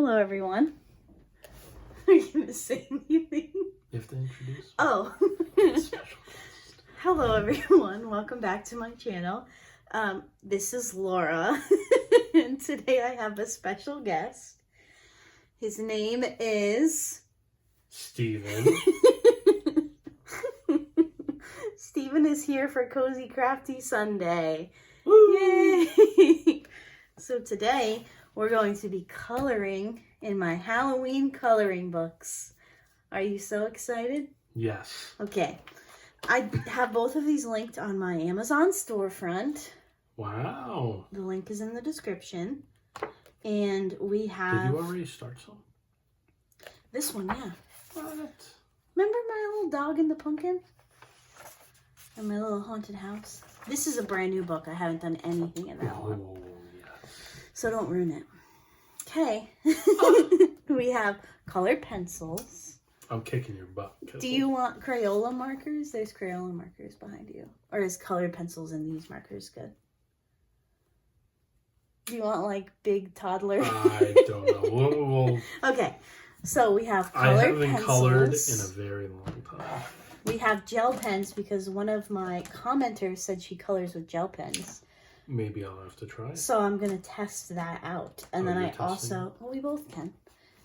Hello, everyone. Are you going to say anything? You have to introduce. Oh. Hello, everyone. Welcome back to my channel. This is Laura, and today I have a special guest. His name is... Steven. Steven is here for Cozy Crafty Sunday. Woo! Yay! So today we're going to be coloring in my Halloween coloring books. Are you so excited? Yes. Okay. I have both of these linked on my Amazon storefront. Wow. The link is in the description. And we have... Did you already start some? This one, yeah. What? Remember my little dog in the pumpkin? And my little haunted house? This is a brand new book. I haven't done anything in that one. Oh, yes. So don't ruin it. Okay. We have colored pencils. I'm kicking your butt. Kissel. Do you want Crayola markers? There's Crayola markers behind you. Or is colored pencils and these markers good? Do you want like big toddler? I don't know. We'll... Okay. So we have colored pencils. I haven't colored in a very long time. We have gel pens because one of my commenters said she colors with gel pens. Maybe I'll have to try it. So I'm going to test that out. And then I also... it? Well, we both can.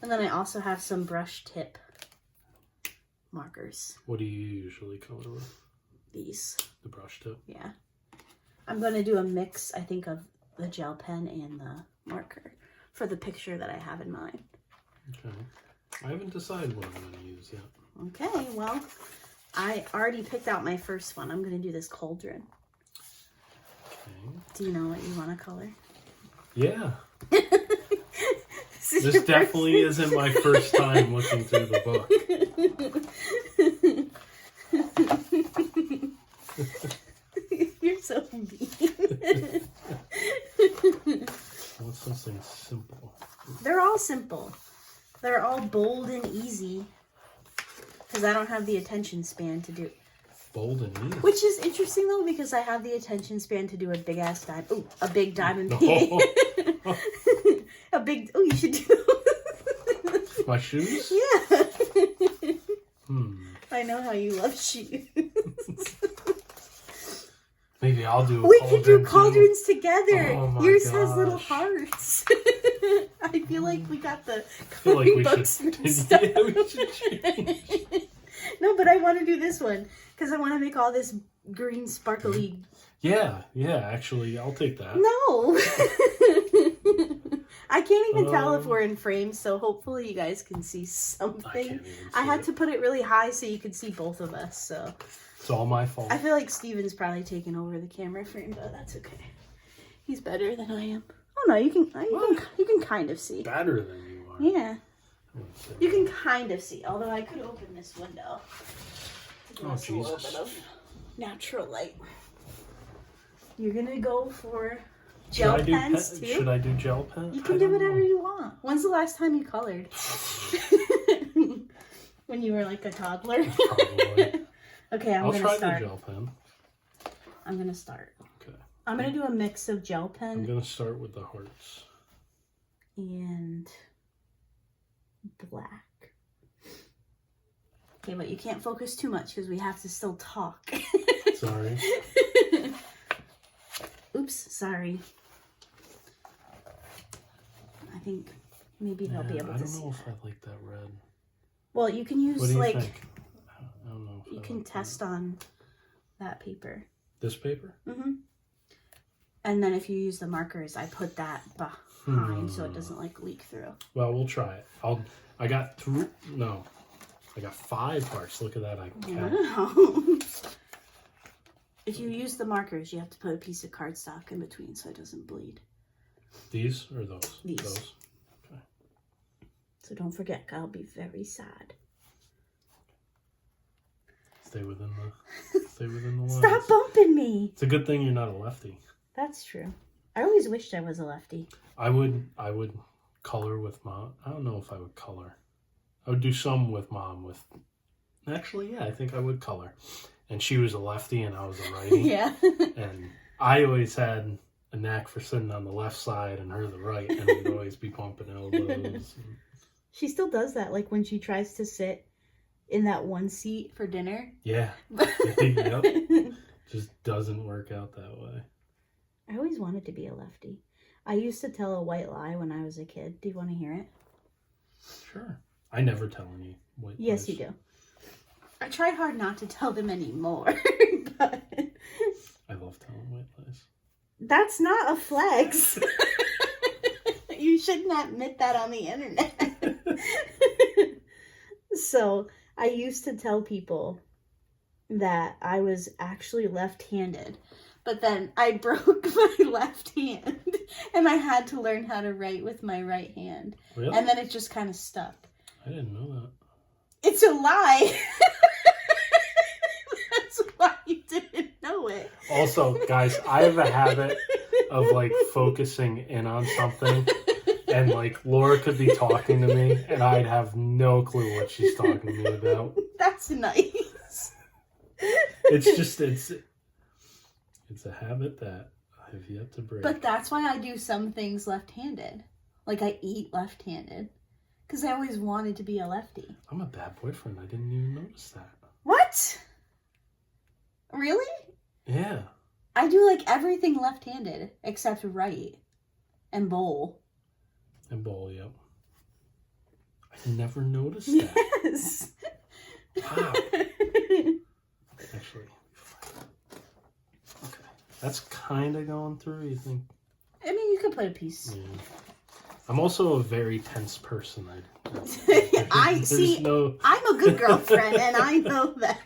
And then I also have some brush tip markers. What do you usually color with? These. The brush tip? Yeah. I'm going to do a mix, I think, of the gel pen and the marker for the picture that I have in mind. Okay. I haven't decided what I'm going to use yet. Okay, well, I already picked out my first one. I'm going to do this cauldron. Okay. Do you know what you want to color? Yeah. This definitely isn't my first time looking through the book. You're so mean. I want something simple. They're all simple. They're all bold and easy. Because I don't have the attention span to do... Bold and easy. Which is interesting, though, because I have the attention span to do a big-ass diamond... Ooh, a big diamond No. painting. A big... Oh, you should do... My shoes? Yeah. I know how you love shoes. Maybe I'll do a We cauldron can do cauldrons together. Oh my Yours has little gosh. hearts. I feel like we got the I feel like coloring we books should, mixed yeah, up. we should change. No, but I want to do this one because I want to make all this green sparkly. Yeah, actually, I'll take that. No. I can't even tell if we're in frame, so hopefully you guys can see something. I can't even see I had it. to put it really high so you could see both of us, so. It's all my fault. I feel like Steven's probably taking over the camera frame, but that's okay. He's better than I am. Oh no, you can kind of see. Better than you are. Yeah. I wouldn't say You can that. kind of see, although I could open this window to give Oh, us a little Jesus. bit of natural light. You're gonna go for gel pens too? Should I do gel pen? You can do whatever you want. When's the last time you colored? When you were like a toddler? Probably. Okay, I'll gonna try start. the gel pen. I'm gonna start. Okay. I'm gonna do a mix of gel I'm pen gonna start with the hearts. and black. Okay, but you can't focus too much because we have to still talk. Sorry. Oops, sorry. I think maybe they'll be able I to don't see. know if I like that red. Well, you can use What do you like think? I don't know. If you I can like test on that paper. this paper. And then if you use the markers, I put that behind so it doesn't like leak through. Well, we'll try it. I got 5 hearts. Look at that. I count. Wow. If you use the markers, you have to put a piece of cardstock in between so it doesn't bleed. These or those? These. Those. Okay. So don't forget, I'll be very sad. Stay within the lines. Stop bumping me. It's a good thing you're not a lefty. That's true. I always wished I was a lefty. I would color with Mom. I don't know if I would color. I would do some with Mom. Actually, yeah, I think I would color. And she was a lefty and I was a righty. Yeah. And I always had a knack for sitting on the left side and her the right, and we'd always be bumping elbows. She still does that, like when she tries to sit in that one seat for dinner. Yeah. Yep. Just doesn't work out that way. I always wanted to be a lefty. I used to tell a white lie when I was a kid. Do you want to hear it? Sure. I never tell any white lies. Yes, you do. I try hard not to tell them anymore, but I love telling white lies. That's not a flex. You shouldn't admit that on the internet. So I used to tell people that I was actually left-handed, but then I broke my left hand and I had to learn how to write with my right hand. Really? And then it just kind of stuck. I didn't know that. It's a lie. That's why you didn't know it. Also, guys, I have a habit of like focusing in on something, and like Laura could be talking to me and I'd have no clue what she's talking to me about. That's nice. It's a habit that I've yet to break. But that's why I do some things left-handed. Like I eat left-handed. Because I always wanted to be a lefty. I'm a bad boyfriend. I didn't even notice that. What? Really? Yeah. I do like everything left-handed except right and bowl. And bowl, yep. I never noticed that. Yes. Wow. Actually, okay. That's kind of going through, you think? I mean, you could put a piece. Yeah. I'm also a very tense person. I see. No... I'm a good girlfriend, and I know that.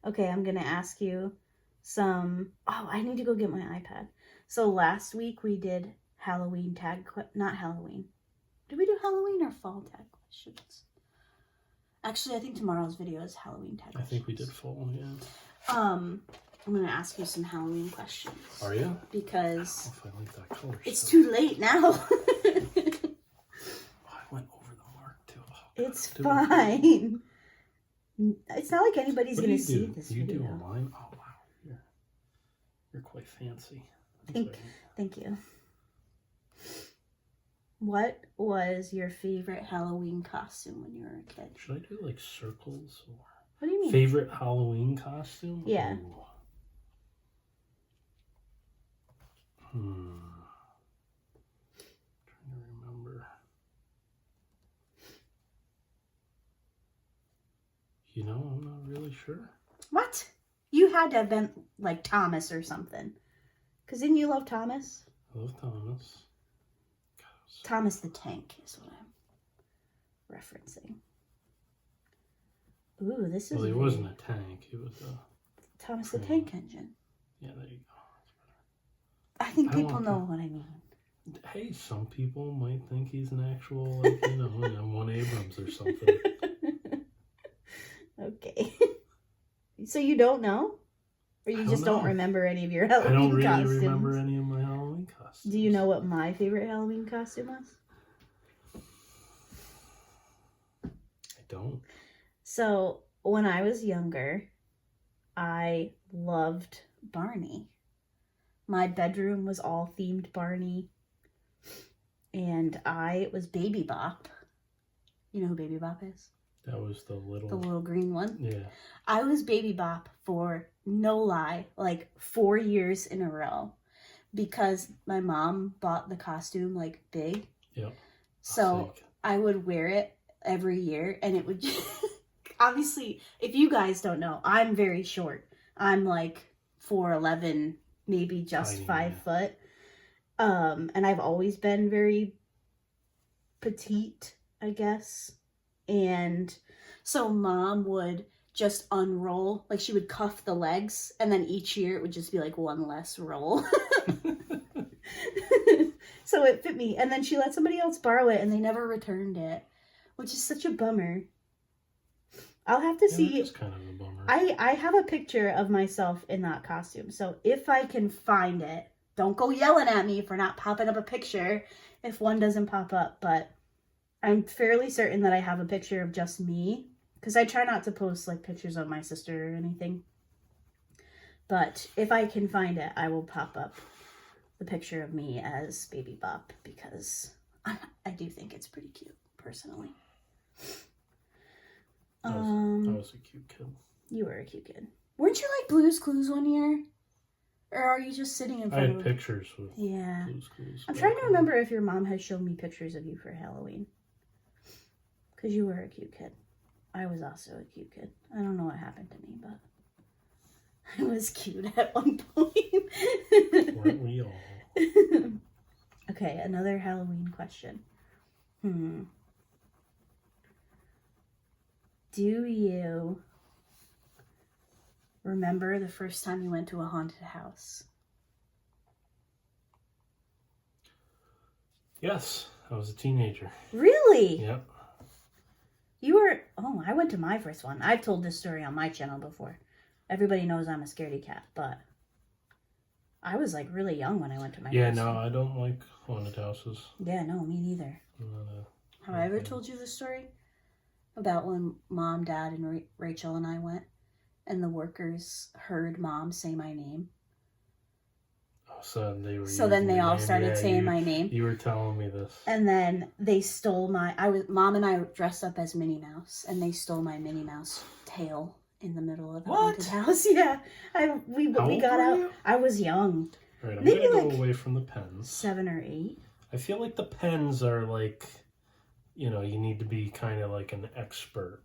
Okay, I'm gonna ask you some. Oh, I need to go get my iPad. So last week we did Halloween tag. Not Halloween. Did we do Halloween or fall tag questions? Actually, I think tomorrow's video is Halloween tag questions. I think we did fall. Yeah. I'm going to ask you some Halloween questions. Are you? Because I like that color. it's too late now. Oh, I went over the mark too. Oh, it's fine. It's not like anybody's going to see this you video. You do a line? Oh, wow. You're quite fancy. Thank you. What was your favorite Halloween costume when you were a kid? Should I do like circles? Or... What do you mean? Favorite Halloween costume? Yeah. Ooh. Trying to remember. You know, I'm not really sure. What? You had to have been like Thomas or something. Because didn't you love Thomas? I love Thomas. Thomas the Tank is what I'm referencing. Ooh, this is... Well, he wasn't a tank. He was a... Thomas the Tank Engine. Yeah, there you go. I think people know what I mean. Hey, some people might think he's an actual, like, you know, M1 Abrams or something. Okay. So you don't know? Or you just don't remember any of your Halloween costumes? I don't really remember any of my Halloween costumes. Do you know what my favorite Halloween costume was? I don't. So, when I was younger, I loved Barney. My bedroom was all themed Barney. And I was Baby Bop. You know who Baby Bop is? That was the little green one? Yeah. I was Baby Bop for, no lie, like 4 years in a row. Because my mom bought the costume, like, big. Yep. So I would wear it every year. And it would just... Obviously, if you guys don't know, I'm very short. I'm like 4'11", maybe just Tiny, 5 foot. And I've always been very petite, I guess. And so Mom would just unroll, like she would cuff the legs, and then each year it would just be like one less roll. So it fit me. And then she let somebody else borrow it, and they never returned it, which is such a bummer. I'll have to see. It's kind of a bummer. I have a picture of myself in that costume. So if I can find it, don't go yelling at me for not popping up a picture if one doesn't pop up. But I'm fairly certain that I have a picture of just me. Because I try not to post like pictures of my sister or anything. But if I can find it, I will pop up the picture of me as Baby Bop because I do think it's pretty cute, personally. I was a cute kid. You were a cute kid. Weren't you like Blue's Clues one year? Or are you just sitting in front of... I had pictures with Yeah. Blue's Clues. I'm trying to remember if your mom has shown me pictures of you for Halloween. Because you were a cute kid. I was also a cute kid. I don't know what happened to me, but I was cute at one point. Weren't we all? Okay, another Halloween question. Do you remember the first time you went to a haunted house? Yes, I was a teenager. Really? Yep. You were... Oh, I went to my first one. I've told this story on my channel before. Everybody knows I'm a scaredy cat, but I was like really young when I went to my first one. I don't like haunted houses. Yeah, no, me neither. Have I ever told you the story about when Mom, Dad, and Rachel and I went, and the workers heard Mom say my name? Oh, so they were. So then they all started saying my name. You were telling me this. And then they stole my... Mom and I dressed up as Minnie Mouse, and they stole my Minnie Mouse tail in the middle of the haunted house. Yeah, we got out. You? I was young. All right, I'm Maybe gonna go like away from the pens. 7 or 8. I feel like the pens are like, you need to be kind of like an expert.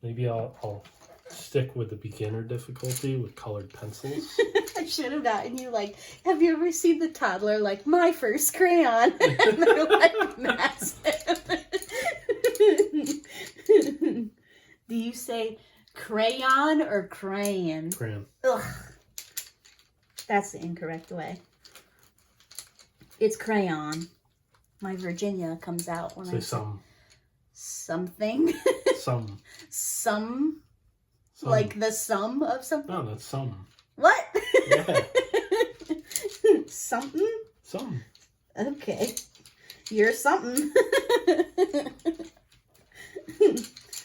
Maybe I'll stick with the beginner difficulty with colored pencils. I should have gotten you like, have you ever seen the toddler like my first crayon? And they're like massive. Do you say crayon or crayon? Crayon. Ugh. That's the incorrect way. It's crayon. My Virginia comes out when I say something. Some. Like the sum of something? No, that's some. What? Yeah. Something? Some. Okay. You're something.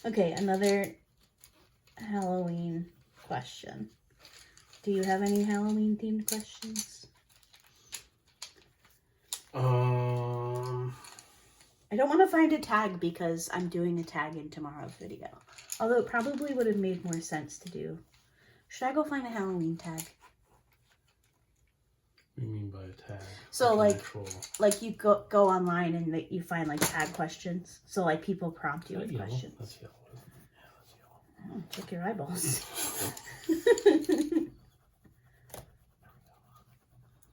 Okay, another Halloween question. Do you have any Halloween themed questions? I don't want to find a tag because I'm doing a tag in tomorrow's video. Although it probably would have made more sense to do. Should I go find a Halloween tag? What do you mean by a tag? So like you go online and you find like tag questions. So like people prompt you with questions. That's yellow, isn't it? Yeah, that's yellow. Oh, check your eyeballs.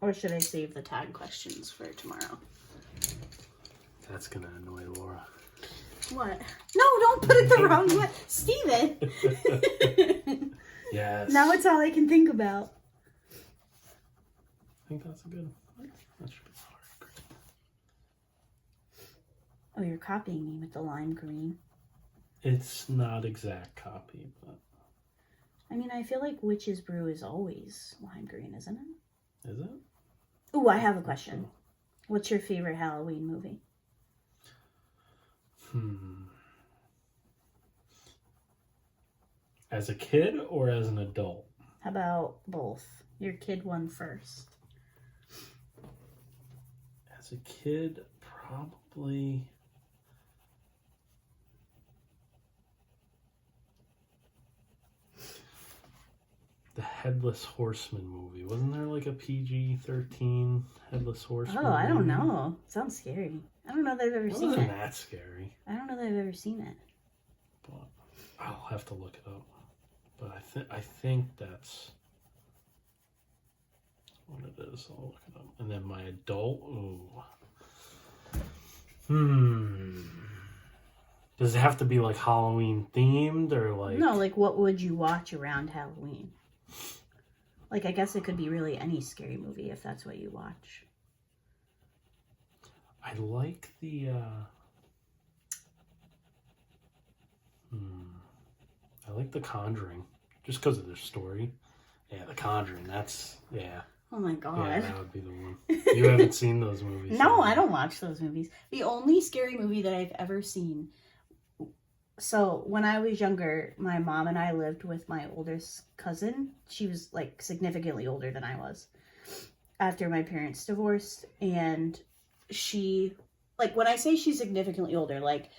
Or should I save the tag questions for tomorrow? That's gonna annoy Laura. What? No, don't put it the wrong way. Steven! Yes. Now it's all I can think about. I think that's a good one. That should be hard. Oh, you're copying me with the lime green. It's not exact copy, but... I mean, I feel like Witch's Brew is always lime green, isn't it? Is it? Ooh, I have a question. What's your favorite Halloween movie? As a kid or as an adult? How about both? Your kid one first. As a kid, probably... The Headless Horseman movie. Wasn't there like a PG-13 Headless Horseman Oh, I don't movie? know. It sounds scary. I don't know that I've ever seen it. It wasn't that scary. I don't know that I've ever seen it. But I'll have to look it up. But I think that's what it is. I'll look it up. And then my adult, Does it have to be like Halloween themed or like... No, like what would you watch around Halloween? Like I guess it could be really any scary movie if that's what you watch. I like the I like The Conjuring just because of their story. Yeah, The Conjuring. Yeah. Oh my god. Yeah, that would be the one. You haven't seen those movies? No, I don't watch those movies. The only scary movie that I've ever seen So when I was younger, my mom and I lived with my oldest cousin. She was like significantly older than I was after my parents divorced. And she, like, when I say she's significantly older, like,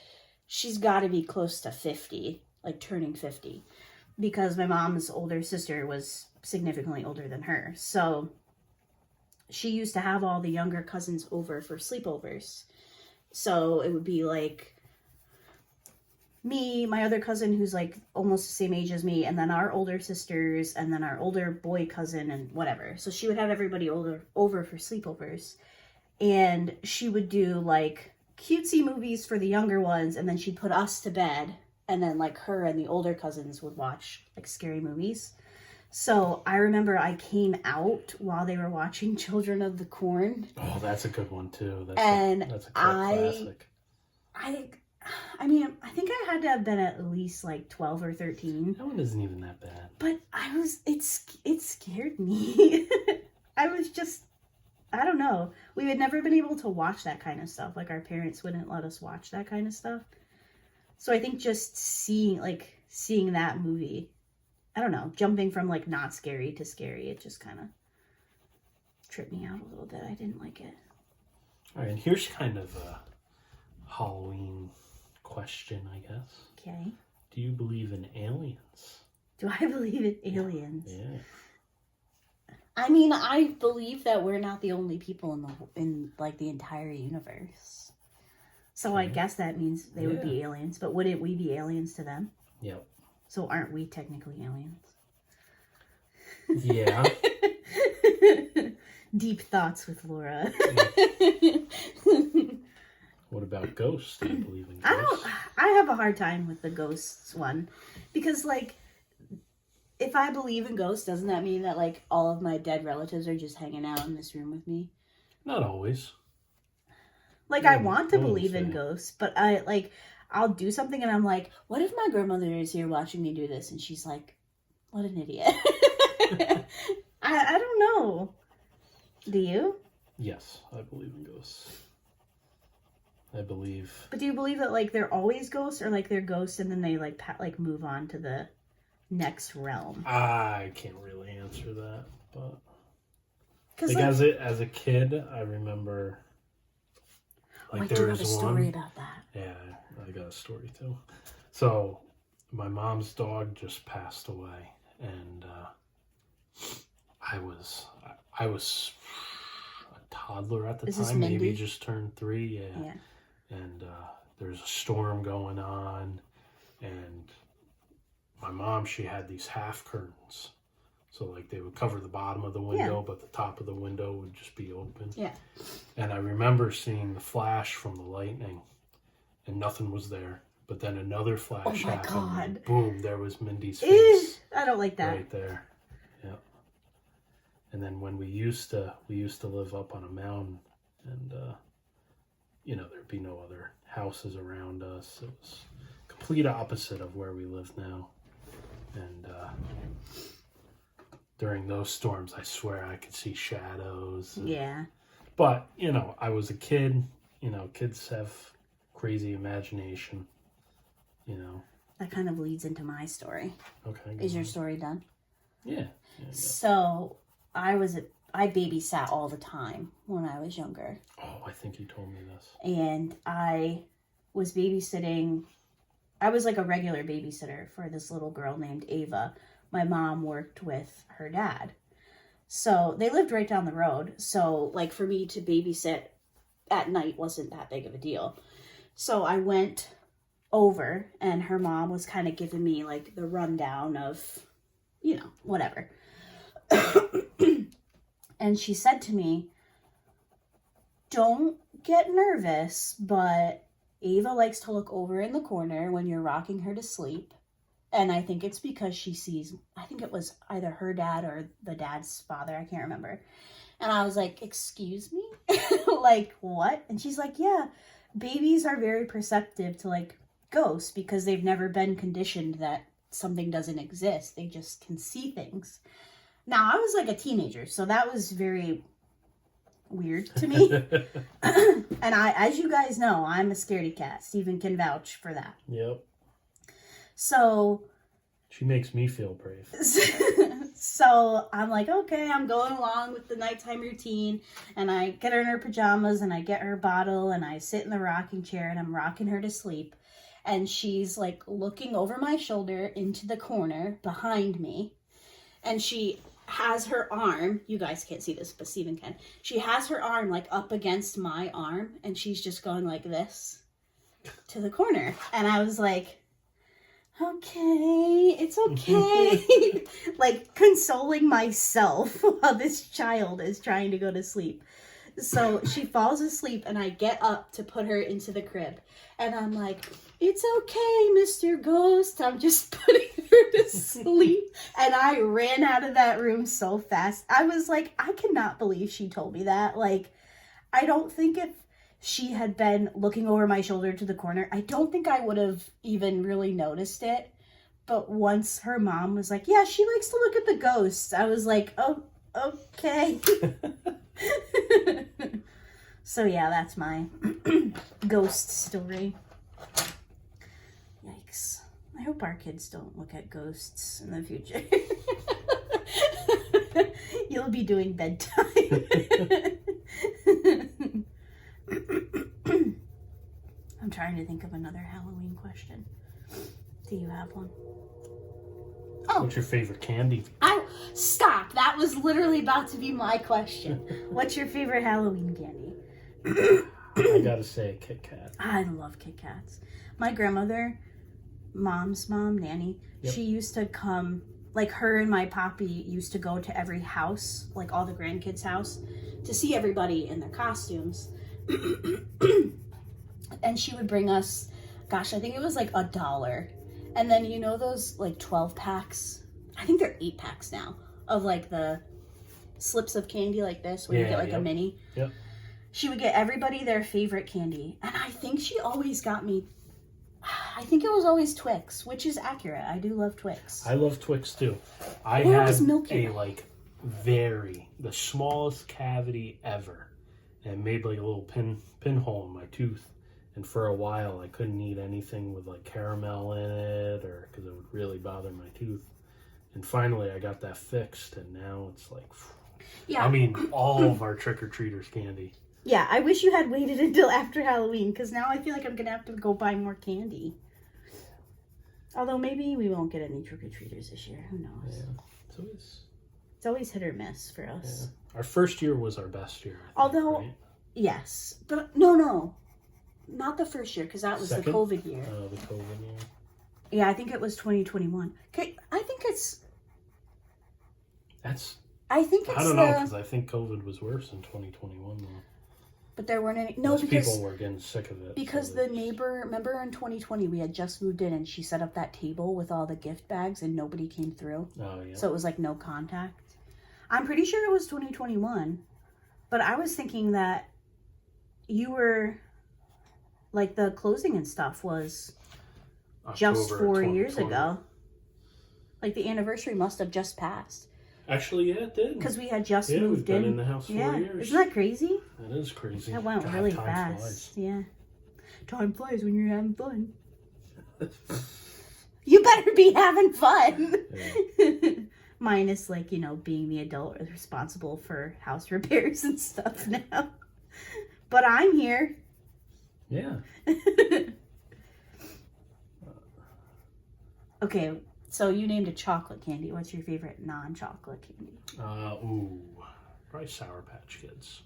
she's got to be close to 50, like turning 50, because my mom's older sister was significantly older than her. So she used to have all the younger cousins over for sleepovers. So it would be like me, my other cousin who's like almost the same age as me, and then our older sisters, and then our older boy cousin, and whatever. So she would have everybody over for sleepovers. And she would do like cutesy movies for the younger ones, and then she'd put us to bed, and then like her and the older cousins would watch like scary movies. So I remember I came out while they were watching Children of the Corn. Oh, that's a good one too. That's a cult classic. I mean, I think I had to have been at least like 12 or 13. That one isn't even that bad. But it scared me. I was just, I don't know. We had never been able to watch that kind of stuff. Like, our parents wouldn't let us watch that kind of stuff. So I think just seeing that movie, I don't know, jumping from like not scary to scary, it just kind of tripped me out a little bit. I didn't like it. All right, and here's kind of a Halloween question, I guess. Okay. Do you believe in aliens? Do I believe in aliens? Yeah. I mean, I believe that we're not the only people in like the entire universe. So I guess that means they would be aliens, but wouldn't we be aliens to them? Yep. So aren't we technically aliens? Yeah. Deep thoughts with Laura. What about ghosts? Do you believe in ghosts? I have a hard time with the ghosts one, because like, if I believe in ghosts, doesn't that mean that like all of my dead relatives are just hanging out in this room with me? Not always. Like, I want to believe in ghosts, but I'll do something and I'm like, what if my grandmother is here watching me do this? And she's like, what an idiot. I don't know. Do you? Yes, I believe in ghosts. I believe. But do you believe that like they're always ghosts, or like they're ghosts and then they like move on to the next realm? I can't really answer that, but like, as a kid, I remember. Like, I do have a story about that. Yeah, I got a story too. So, my mom's dog just passed away, and I was a toddler at the time, maybe just turned 3. Yeah. And there's a storm going on, and my mom, she had these half curtains. So, like, they would cover the bottom of the window, but the top of the window would just be open. Yeah. And I remember seeing the flash from the lightning, and nothing was there. But then another flash happened. God. And boom, there was Mindy's face. I don't like that. Right there. Yeah. And then when we used to live up on a mountain, and, there'd be no other houses around us. It was complete opposite of where we live now. And, during those storms, I swear I could see shadows. Yeah. But, I was a kid. Kids have crazy imagination. That kind of leads into my story. Okay. Is your story done? Yeah. So, I babysat all the time when I was younger. Oh, I think you told me this. And I was babysitting. I was like a regular babysitter for this little girl named Ava. My mom worked with her dad. So they lived right down the road. So like for me to babysit at night wasn't that big of a deal. So I went over and her mom was kind of giving me like the rundown of, whatever. And she said to me, don't get nervous, but Ava likes to look over in the corner when you're rocking her to sleep. And I think it's because she sees, I think it was either her dad or the dad's father. I can't remember. And I was like, excuse me? Like, what? And she's like, yeah, babies are very perceptive to like ghosts because they've never been conditioned that something doesn't exist. They just can see things. Now, I was like a teenager, so that was very weird to me. And as you guys know, I'm a scaredy cat. Steven can vouch for that. Yep. So She makes me feel brave. so I'm like, okay, I'm going along with the nighttime routine, and I get her in her pajamas, and I get her a bottle, and I sit in the rocking chair, and I'm rocking her to sleep, and she's like looking over my shoulder into the corner behind me, and she has her arm, you guys can't see this, but Steven can, she has her arm like up against my arm, and she's just going like this to the corner, and I was like, okay, it's okay. Like consoling myself while this child is trying to go to sleep. So she falls asleep, and I get up to put her into the crib, and I'm like, it's okay, Mr. Ghost. I'm just putting her to sleep. And I ran out of that room so fast. I was like, I cannot believe she told me that. Like, I don't think if she had been looking over my shoulder to the corner, I don't think I would have even really noticed it. But once her mom was like, yeah, she likes to look at the ghosts, I was like, oh, okay. So yeah, that's my ghost story. Yikes. I hope our kids don't look at ghosts in the future. You'll be doing bedtime. I'm trying to think of another Halloween question. Do you have one? Oh. What's your favorite candy? Stop. That was literally about to be my question. What's your favorite Halloween candy? I gotta say Kit Kat. I love Kit Kats. My grandmother, mom's mom, Nanny, Yep. She used to come, like her and my poppy used to go to every house, like all the grandkids' house, to see everybody in their costumes. And she would bring us, gosh, I think it was like $1. And then you know those like 12 packs? I think they're 8 packs now of like the slips of candy like this, where you get like a mini. Yep. She would get everybody their favorite candy. And I think she always got me, I think it was always Twix, which is accurate. I do love Twix. I love Twix too. I Or it had was Milky a Way. the smallest cavity ever, and made like a little pinhole in my tooth. And for a while, I couldn't eat anything with like caramel in it, or because it would really bother my tooth. And finally, I got that fixed, and now it's like, Yeah. I mean, all of our trick-or-treaters candy. Yeah, I wish you had waited until after Halloween, because now I feel like I'm going to have to go buy more candy. Although maybe we won't get any trick-or-treaters this year. Who knows? Yeah. It's always hit or miss for us. Yeah. Our first year was our best year, I think, Although, right? yes. But no. Not the first year, because that was Second? the COVID year. Oh, the COVID year. Yeah, I think it was 2021. Okay, I think it's... I don't know, because the... I think COVID was worse in 2021, though. But there weren't any... No, Most because... people were getting sick of it. Because the neighbor... Remember in 2020, we had just moved in, and she set up that table with all the gift bags, and nobody came through. Oh, yeah. So it was like no contact. I'm pretty sure it was 2021. But I was thinking that you were... Like, the closing and stuff was just 4 years ago. Like, the anniversary must have just passed. Actually, yeah, it did. Because we had just moved we've been in. in the house 4 years. Isn't that crazy? That is crazy. That went really time fast. flies. Yeah. Time flies when you're having fun. You better be having fun. Yeah. Minus, like, being the adult responsible for house repairs and stuff now. But I'm here. Yeah. Okay, so you named a chocolate candy. What's your favorite non-chocolate candy? Probably Sour Patch Kids.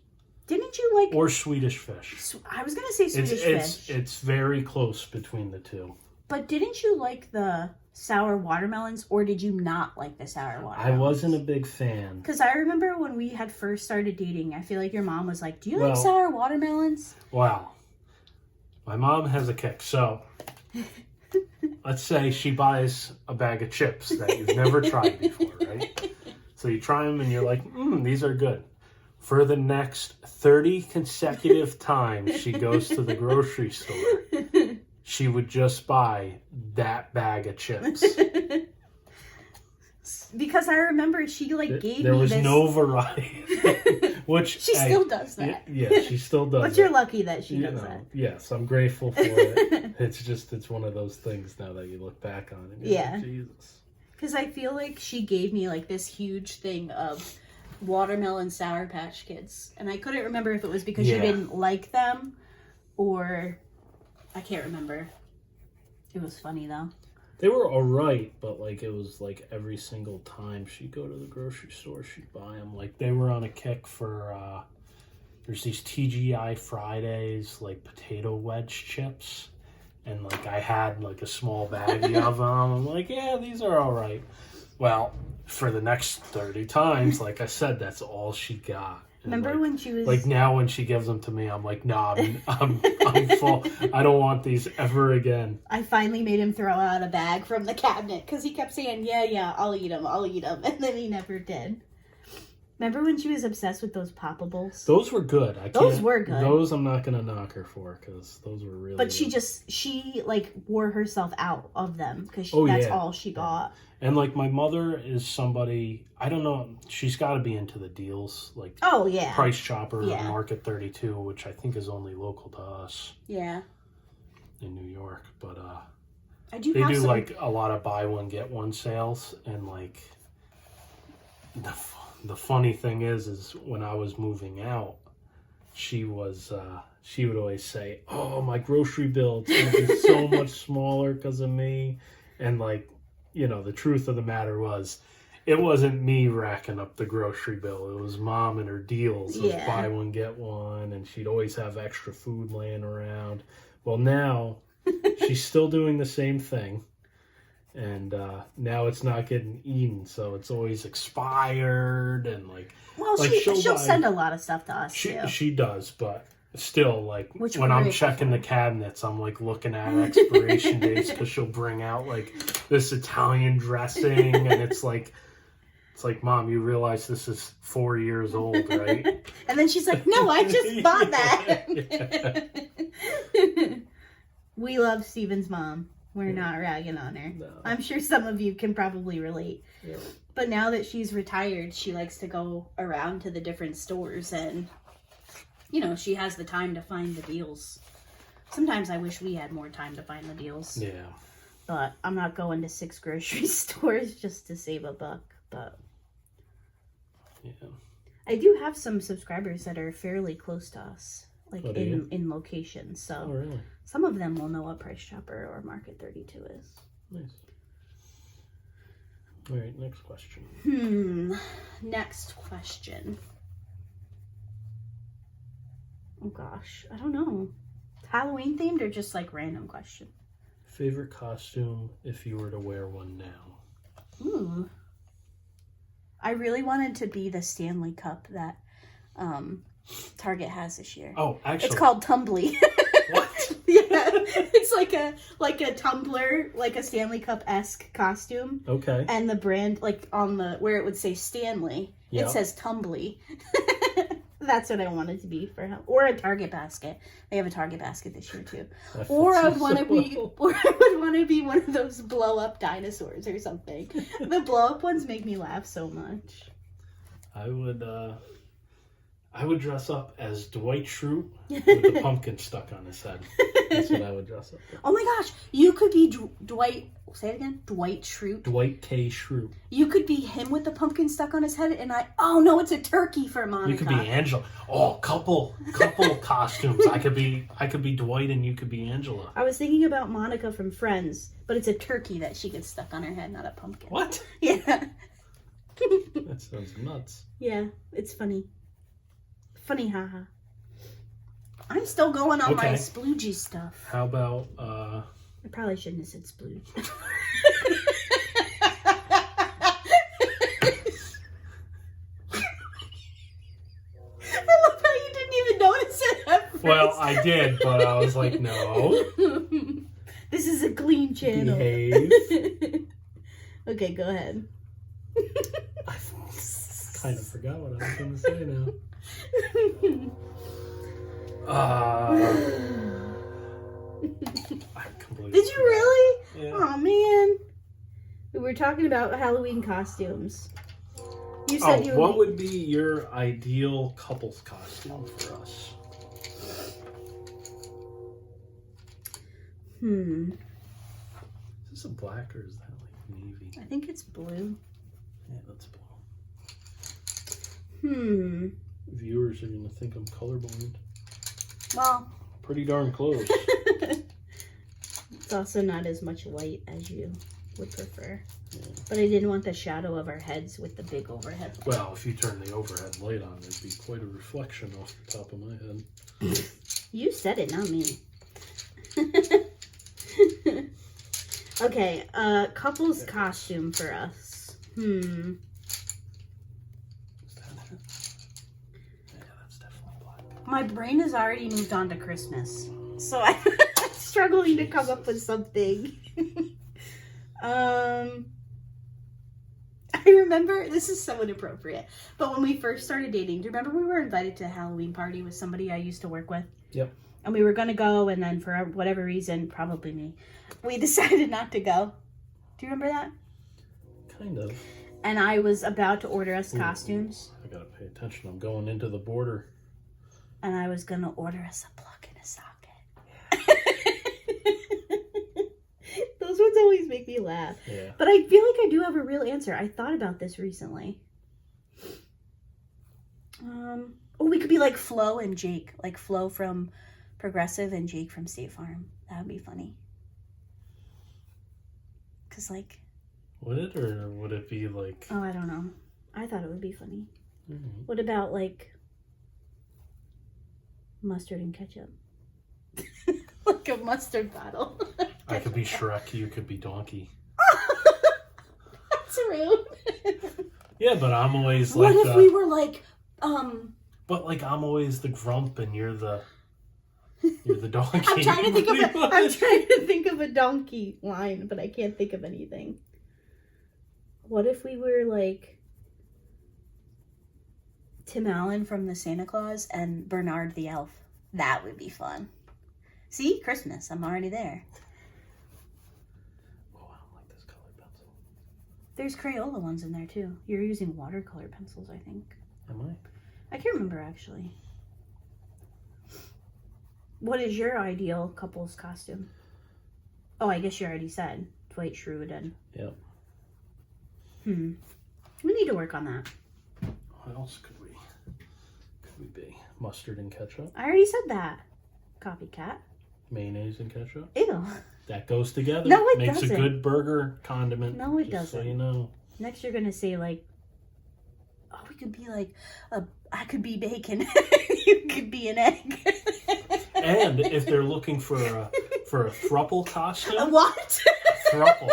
Didn't you like... Or Swedish Fish. I was going to say Swedish Fish. It's very close between the two. But didn't you like the sour watermelons, or did you not like the sour watermelons? I wasn't a big fan. Because I remember when we had first started dating, I feel like your mom was like, do you like sour watermelons? Wow. My mom has a kick. So, let's say she buys a bag of chips that you've never tried before, right? So you try them and you're like, these are good. For the next 30 consecutive times she goes to the grocery store, she would just buy that bag of chips. Because I remember she like gave me There was this. no variety. Which She still does that. Yeah, she still does. But you're lucky that she does that. Yes, I'm grateful for it. It's one of those things now that you look back on and you're like, Jesus. Because I feel like she gave me like this huge thing of watermelon Sour Patch Kids, and I couldn't remember if it was because you didn't like them or I can't remember. It was funny though. They were alright, but like it was like every single time she'd go to the grocery store, she'd buy them. Like they were on a kick for, there's these TGI Fridays, like potato wedge chips. And like I had like a small baggie of them. I'm like, yeah, these are alright. Well, for the next 30 times, like I said, that's all she got. And remember like, when she was like now when she gives them to me, I'm like, nah, I'm full. I don't want these ever again. I finally made him throw out a bag from the cabinet because he kept saying, yeah, I'll eat them. And then he never did. Remember when she was obsessed with those Poppables? Those were good. Those were good. Those I'm not going to knock her for because those were really But good. she like wore herself out of them because that's all she got. And like my mother is somebody, I don't know, she's got to be into the deals. Like Price Chopper or Market 32, which I think is only local to us. Yeah. In New York. But I do they do like a lot of buy one, get one sales. And like the funny thing is when I was moving out, she would always say, oh, my grocery bill is going to be so much smaller because of me. And like, you know, the truth of the matter was, it wasn't me racking up the grocery bill. It was Mom and her deals of buy one, get one. And she'd always have extra food laying around. Well, now she's still doing the same thing. And now it's not getting eaten, so it's always expired and like. Well, like she'll send a lot of stuff to us too. She does, but still, like when I'm checking the cabinets, I'm like looking at expiration dates because she'll bring out like this Italian dressing, and it's like, Mom, you realize this is 4 years old, right? And then she's like, no, I just bought that. We love Steven's mom. We're not ragging on her. No. I'm sure some of you can probably relate. Yeah. But now that she's retired, she likes to go around to the different stores and, you know, she has the time to find the deals. Sometimes I wish we had more time to find the deals. Yeah. But I'm not going to 6 grocery stores just to save a buck. But yeah, I do have some subscribers that are fairly close to us. Like in locations, so really? Some of them will know what Price Chopper or Market 32 is. Nice. All right, next question. Next question. Oh gosh, I don't know. Halloween themed or just like random question? Favorite costume if you were to wear one now? Ooh. I really wanted to be the Stanley Cup that Target has this year. Oh, actually, it's called Tumbly. What? Yeah, it's like a tumbler, like a Stanley Cup-esque costume. Okay. And the brand, like on the where it would say Stanley, it says Tumbly. That's what I wanted to be for him, or a Target basket. They have a Target basket this year too. Or I would want to be, or I would want to be one of those blow-up dinosaurs or something. The blow-up ones make me laugh so much. I would dress up as Dwight Schrute with the pumpkin stuck on his head. That's what I would dress up with. Oh my gosh, you could be Dwight. Say it again. Dwight Schrute. Dwight K. Schrute. You could be him with the pumpkin stuck on his head, and oh no, it's a turkey for Monica. You could be Angela. Oh, couple costumes. I could be Dwight, and you could be Angela. I was thinking about Monica from Friends, but it's a turkey that she gets stuck on her head, not a pumpkin. What? Yeah. That sounds nuts. Yeah, it's funny. Funny, haha. I'm still going on my sploogey stuff. How about, I probably shouldn't have said splooge. I love how you didn't even notice it at first. Well, I did, but I was like, no. This is a clean channel. Behave. Okay, go ahead. I kind of forgot what I was going to say now. Did you really? Yeah. Oh man, were talking about Halloween costumes. You said you what would be your ideal couple's costume for us? Is this a black or is that like navy? I think it's blue. Yeah, that's blue. Hmm. Viewers are going to think I'm colorblind. Well. Pretty darn close. It's also not as much white as you would prefer. Yeah. But I didn't want the shadow of our heads with the big overhead light. Well, if you turn the overhead light on, it'd be quite a reflection off the top of my head. You said it, not me. Okay, couple's costume for us. Is that it? Yeah, that's definitely black. My brain has already moved on to Christmas, so I'm struggling to come up with something. I remember, this is so inappropriate, but when we first started dating, do you remember we were invited to a Halloween party with somebody I used to work with? Yep. And we were going to go, and then for whatever reason, probably me, we decided not to go. Do you remember that? Kind of. And I was about to order us costumes. I gotta pay attention. I'm going into the border. And I was going to order us a plug and a socket. Those ones always make me laugh. Yeah. But I feel like I do have a real answer. I thought about this recently. Oh, we could be like Flo and Jake. Like Flo from Progressive and Jake from State Farm. That would be funny. Because like... Would it, or would it be like... Oh, I don't know. I thought it would be funny. Mm-hmm. What about like mustard and ketchup? Like a mustard bottle. I could be Shrek, you could be Donkey. That's rude. Yeah, but I'm always What like... if we were like, But like I'm always the grump and you're the donkey. I'm trying to think of a donkey line, but I can't think of anything. What if we were like Tim Allen from the Santa Claus and Bernard the Elf? That would be fun. See? Christmas. I'm already there. Oh, I don't like this colored pencil. There's Crayola ones in there too. You're using watercolor pencils, I think. Am I? I can't remember actually. What is your ideal couple's costume? Oh, I guess you already said Dwight Schrute and... Yep. We need to work on that. What else could we be? Mustard and ketchup? I already said that. Copycat. Mayonnaise and ketchup? Ew. That goes together. No, it Makes doesn't. a good burger condiment. No, it just doesn't. So you know. Next you're gonna say like, oh, we could be like, I could be bacon. You could be an egg. And if they're looking for a thruple costume, A what? thruple.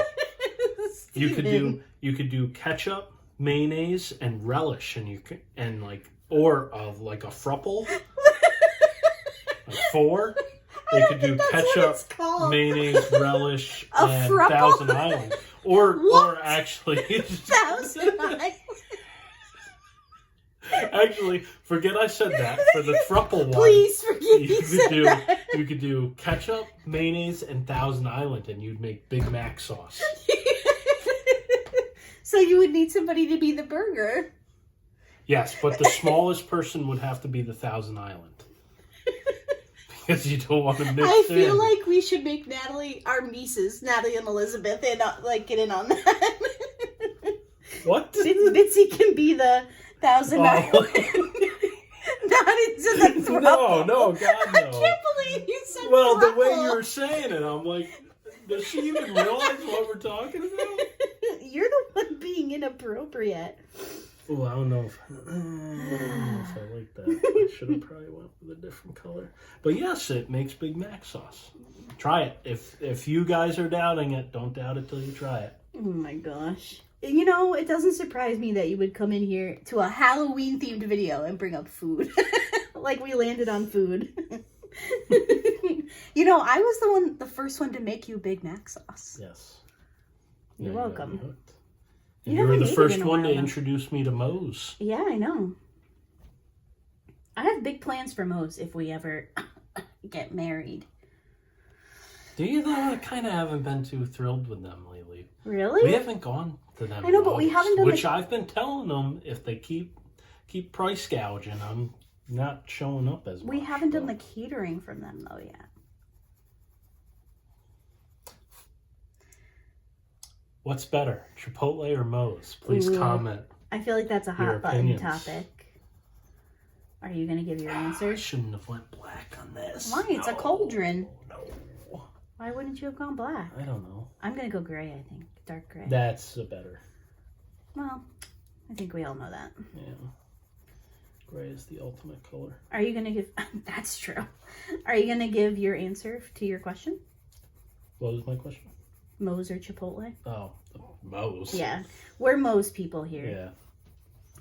Steven. You could do ketchup, mayonnaise, and relish, and or like a thruple. Like 4. They could do ketchup, mayonnaise, relish, and thruple? Thousand Island. Or actually Thousand Island. Actually, forget I said that. For the thruple one, Please forget you said that. You could do ketchup, mayonnaise, and Thousand Island, and you'd make Big Mac sauce. So you would need somebody to be the burger. Yes, but the smallest person would have to be the Thousand Island. Because you don't want to mix I in. feel like we should make Natalie, our nieces, Natalie and Elizabeth, and like get in on that. What? Bitsy can be the Thousand Island. Not into the thruple. No, God, no. I can't believe you said Well, thruple. the way you were saying it, I'm like, does she even realize what we're talking about? You're the one being inappropriate. Oh, I don't know if I like that. I should have probably went with a different color. But yes, it makes Big Mac sauce. Try it. If you guys are doubting it, don't doubt it till you try it. Oh my gosh. You know, it doesn't surprise me that you would come in here to a Halloween themed video and bring up food. Like we landed on food. You know, I was the first one to make you Big Mac sauce. Yes. You're Yeah, welcome. You got me hooked. You And you were haven't the made it first in a one to while, though. introduce me to Moe's. Yeah, I know. I have big plans for Moe's if we ever get married. Do you though? I kind of haven't been too thrilled with them lately. Really? We haven't gone to them. I know, but we haven't done which I've been telling them if they keep price gouging, I'm not showing up as much. We haven't done the catering from them though yet. What's better, Chipotle or Moe's? Please comment. I feel like that's a hot button topic. Are you gonna give your answer? I shouldn't have went black on this. Why? It's a cauldron. No. Why wouldn't you have gone black? I don't know. I'm gonna go gray, I think. Dark gray. That's a better. Well, I think we all know that. Yeah. Gray is the ultimate color. Are you gonna give... That's true. Are you gonna give your answer to your question? What was my question? Moe's or Chipotle? Oh, Moe's. Yeah. We're Moe's people here.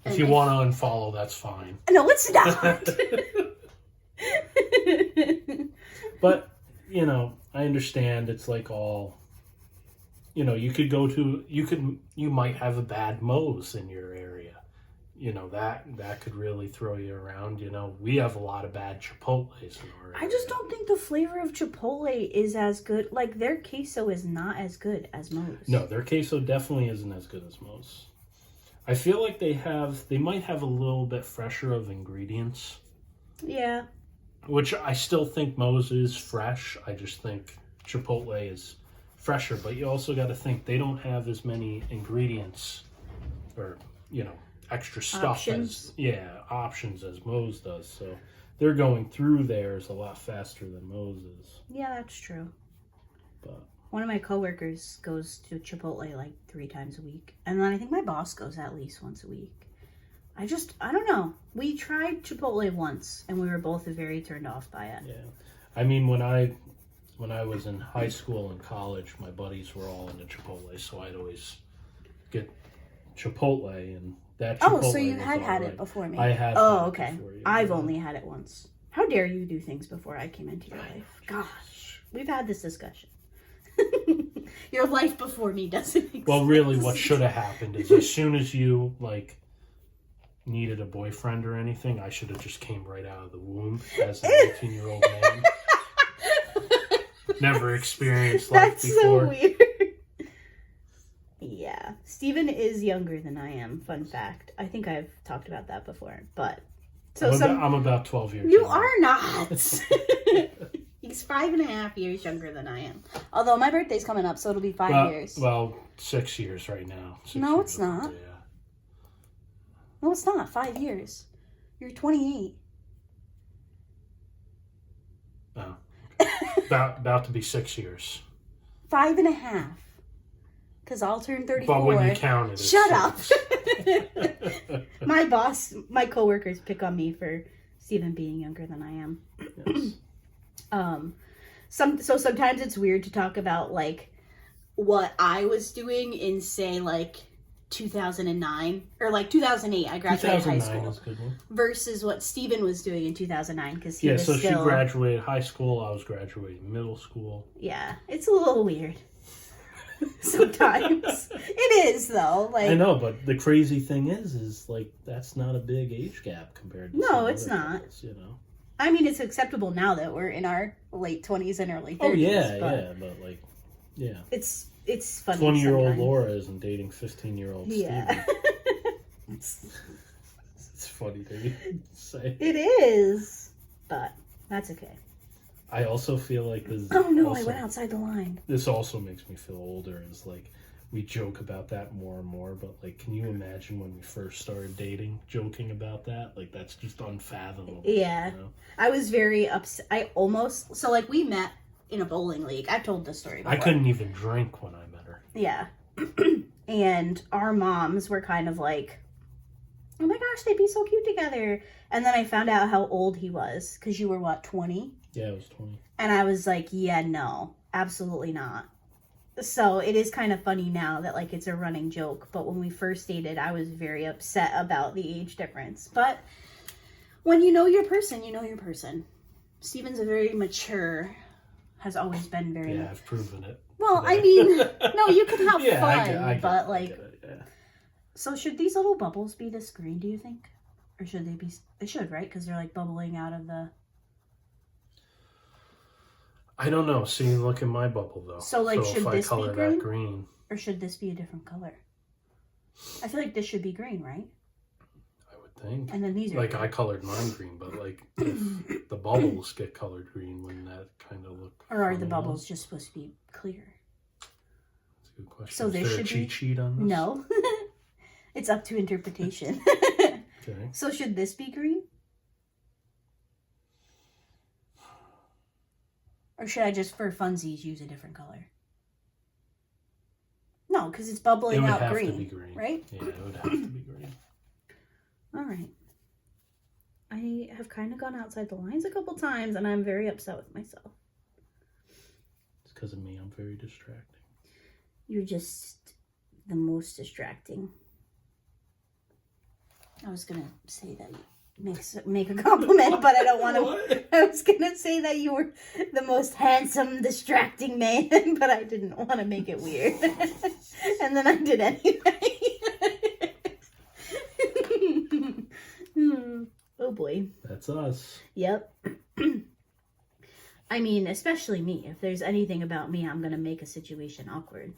Yeah. If you want to unfollow, that's fine. No, it's not. But, you know, I understand it's like all, you know, you could go to, you might have a bad Moe's in your area. You know, that could really throw you around. You know, we have a lot of bad Chipotles in our area. I just don't think the flavor of Chipotle is as good. Like, their queso is not as good as Moe's. No, their queso definitely isn't as good as Moe's. I feel like they might have a little bit fresher of ingredients. Yeah. Which I still think Moe's is fresh. I just think Chipotle is fresher. But you also got to think they don't have as many ingredients or, you know, extra stuff options as Moe's does. So they're going through theirs a lot faster than Moe's is. Yeah, that's true. But one of my coworkers goes to Chipotle like 3 times a week. And then I think my boss goes at least once a week. I don't know. We tried Chipotle once and we were both very turned off by it. Yeah. I mean, when I was in high school and college, my buddies were all into Chipotle, so I'd always get Chipotle and that Chipotle. Oh, so you had it before me. I have. Oh, okay. I've only had it once. How dare you do things before I came into your life? Gosh, we've had this discussion. Your life before me doesn't exist. Well, really, what should have happened is as soon as you needed a boyfriend or anything, I should have just came right out of the womb as an 18-year-old man. Never experienced life before. That's so weird. Yeah. Steven is younger than I am, fun fact. I think I've talked about that before, but... I'm about 12 years You younger. are not! He's 5.5 years younger than I am. Although my birthday's coming up, so it'll be 5 years. Well, 6 years right now. No, it's not. Yeah. No, it's not. 5 years. You're 28. Oh. About to be 6 years. 5.5. Because I'll turn 34. But when you count it, Shut up! My coworkers pick on me for Steven being younger than I am. Yes. So sometimes it's weird to talk about like what I was doing in say like 2009 or like 2008. I graduated high school. Is a good one. Versus what Steven was doing in 2009 because he was so still... she graduated high school. I was graduating middle school. Yeah, it's a little weird. Sometimes it is though. Like I know, but the crazy thing is like that's not a big age gap compared to no, it's not. Couples, you know. I mean, it's acceptable now that we're in our late 20s and early 30s. Oh yeah, but like, yeah. It's funny. 20-year-old Laura isn't dating 15-year-old Yeah. Steven. It's funny to say. It is, but that's okay. I also feel like this. Oh no, I went outside the line. This also makes me feel older. Is like we joke about that more and more, but like, can you imagine when we first started dating, joking about that? Like, that's just unfathomable. Yeah, you know? I was very upset. We met in a bowling league. I've told this story before. I couldn't even drink when I met her. Yeah, and our moms were kind of like, "Oh my gosh, they'd be so cute together." And then I found out how old he was because you were what, 20? Yeah, I was 20. And I was like, yeah, no, absolutely not. So it is kind of funny now that like it's a running joke. But when we first dated, I was very upset about the age difference. But when you know your person, you know your person. Steven's a very mature, has always been very... Yeah, I've proven it. Well, today. I mean, no, you can have yeah, fun, but like... it, yeah. So should these little bubbles be this green, do you think? Or should they be... They should, right? Because they're like bubbling out of the... I don't know. See, look at my bubble though. So like, should if this I color be green? that green, Or should this be a different color? I feel like this should be green, right? I would think. And then these are like green. I colored mine green, but like if the bubbles get colored green, wouldn't that kind of look? Or are the funny bubbles just supposed to be clear? That's a good question. So Is this there a should cheat be sheet on this? no. It's up to interpretation. Okay. So should this be green? Or should I just, for funsies, use a different color? No, because it's bubbling out have green, to be green, right? Yeah, it would have to be green. All right. I have kind of gone outside the lines a couple times, and I'm very upset with myself. It's because of me. I'm very distracting. You're just the most distracting. I was gonna say that you make a compliment, but I don't want to. What? I was gonna say that you were the most handsome, distracting man, but I didn't want to make it weird, and then I did anyway. Oh boy. That's us. Yep. I mean, especially me. If there's anything about me, I'm gonna make a situation awkward.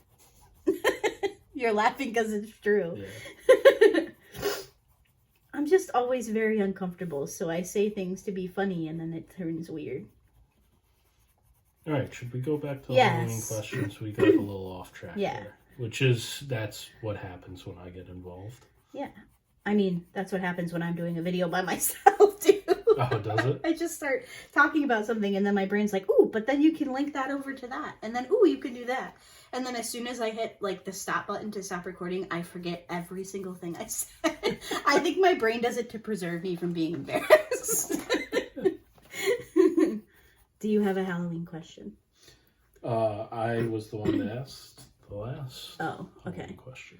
You're laughing because it's true. Yeah. I'm just always very uncomfortable, so I say things to be funny and then it turns weird. All right, should we go back to the Yes. Halloween questions? We got a little off track Yeah. there. That's what happens when I get involved. Yeah. I mean, that's what happens when I'm doing a video by myself, too. Oh, does it? I just start talking about something and then my brain's like, ooh, but then you can link that over to that. And then, ooh, you can do that. And then as soon as I hit, like, the stop button to stop recording, I forget every single thing I said. I think my brain does it to preserve me from being embarrassed. Do you have a Halloween question? I was the one that asked the last Halloween question.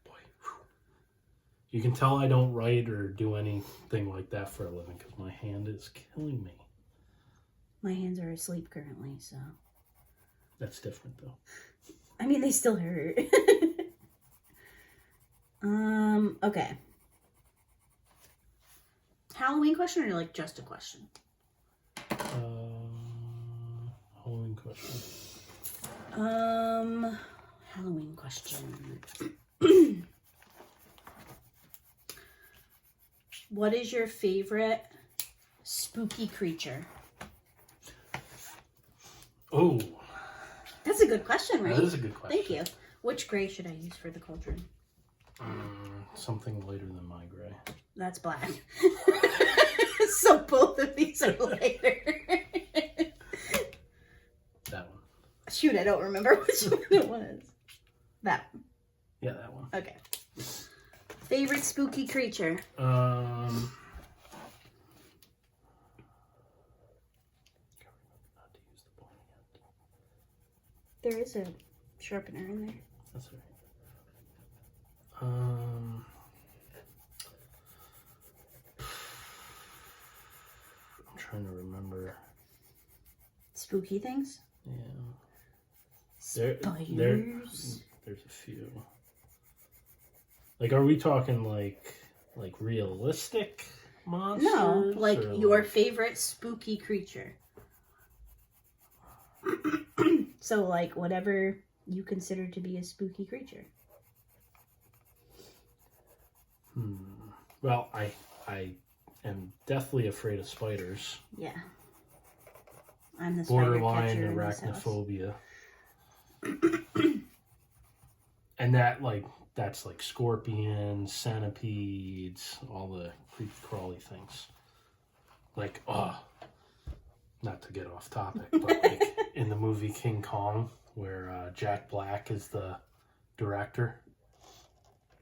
Boy, whew. You can tell I don't write or do anything like that for a living because my hand is killing me. My hands are asleep currently, so... That's different, though. I mean, they still hurt. Okay. Halloween question or, like, just a question? Halloween question. Halloween question. What is your favorite spooky creature? Oh. That's a good question, right? That is a good question. Thank you. Which gray should I use for the cauldron? Something lighter than my gray. That's black. So both of these are lighter. That one. Shoot, I don't remember which one it was. That one. Yeah, that one. Okay. Favorite spooky creature? There is a sharpener in there. That's all right. I'm trying to remember. Spooky things? Yeah. Spiders? There's a few. Like, are we talking like realistic monsters? No, like or your favorite spooky creature. So, like, whatever you consider to be a spooky creature. Well, I am deathly afraid of spiders. Yeah. I'm the spider Borderline catcher in this house. arachnophobia. And that's like scorpions, centipedes, all the creepy crawly things. Like, not to get off topic, but like in the movie King Kong, where Jack Black is the director.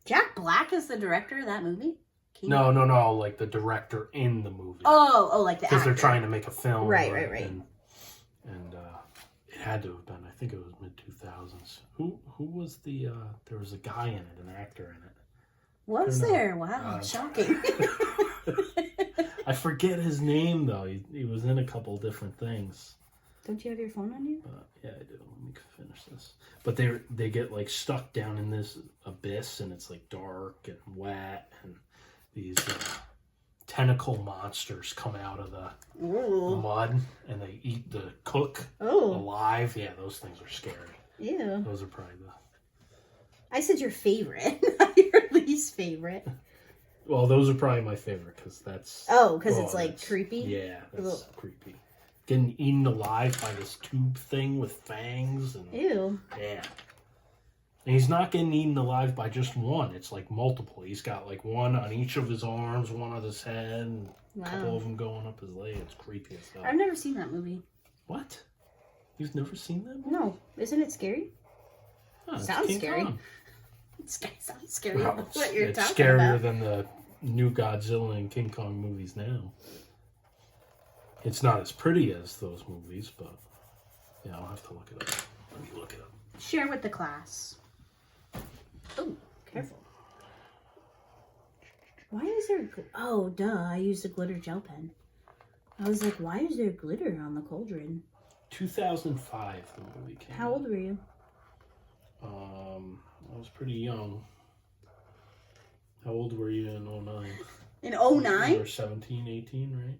Jack Black is the director of that movie? No, like the director in the movie. Oh, like the actor. Because they're trying to make a film. Right. And it had to have been, I think it was mid-2000s. Who was there was a guy in it, an actor in it. Was there? Wow, shocking. I forget his name, though. He was in a couple different things. Don't you have your phone on you? Yeah, I do. Let me finish this. But they get like stuck down in this abyss, and it's like dark and wet, and these tentacle monsters come out of the mud and they eat the cook alive. Yeah, those things are scary. Ew. Those are probably the... I said your favorite, not your least favorite. Well, those are probably my favorite because that's... Oh, because it's like creepy? Yeah, that's creepy. Getting eaten alive by this tube thing with fangs. And, ew. Yeah. And he's not getting eaten alive by just one. It's like multiple. He's got like one on each of his arms, one on his head, and a couple of them going up his leg. It's creepy as hell. I've never seen that movie. What? You've never seen that movie? No. Isn't it scary? Oh, sounds scary. It sounds scary. Well, what you're it's talking scarier about. than the new Godzilla and King Kong movies now. It's not as pretty as those movies, but yeah, I'll have to look it up. Let me look it up. Share with the class. Oh, careful. Why is there... Oh, duh. I used a glitter gel pen. I was like, why is there glitter on the cauldron? 2005, the movie came How old were you? I was pretty young. How old were you in 09? In 09? You were 17, 18, right?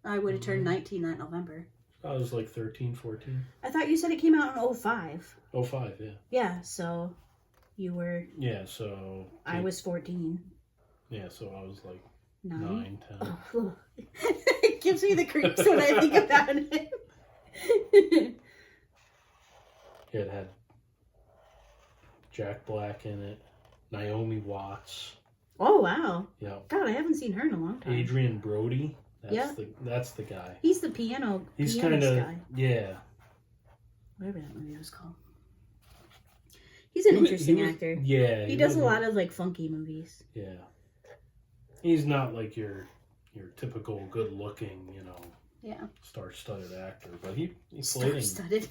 I would have turned 19 that November. I was like 13, 14. I thought you said it came out in 05. 05, yeah. Yeah, so you were... Yeah, so... I was 14. Yeah, so I was like 9, 9, 10. Oh, it gives me the creeps when I think about it. It had Jack Black in it, Naomi Watts. Oh, wow. Yeah. God, I haven't seen her in a long time. Adrian Brody. Yeah. That's the guy. He's the piano He's kind of... guy. Yeah. Whatever that movie was called. He's an interesting actor. Yeah. He does a lot of, like, funky movies. Yeah. He's not like your typical good-looking, you know, Yeah. star-studded actor, but he played in... Star-studded.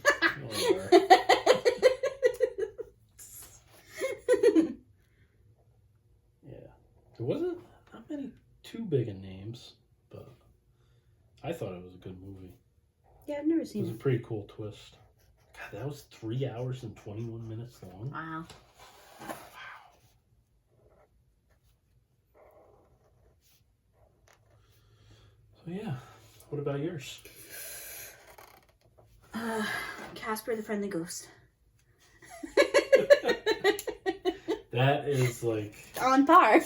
Yeah. There wasn't not many too big of names, but I thought it was a good movie. Yeah, I've never It seen was it. a pretty cool twist. God, that was 3 hours and 21 minutes long. Wow. So yeah, what about yours? Casper the Friendly Ghost. That is like... On par.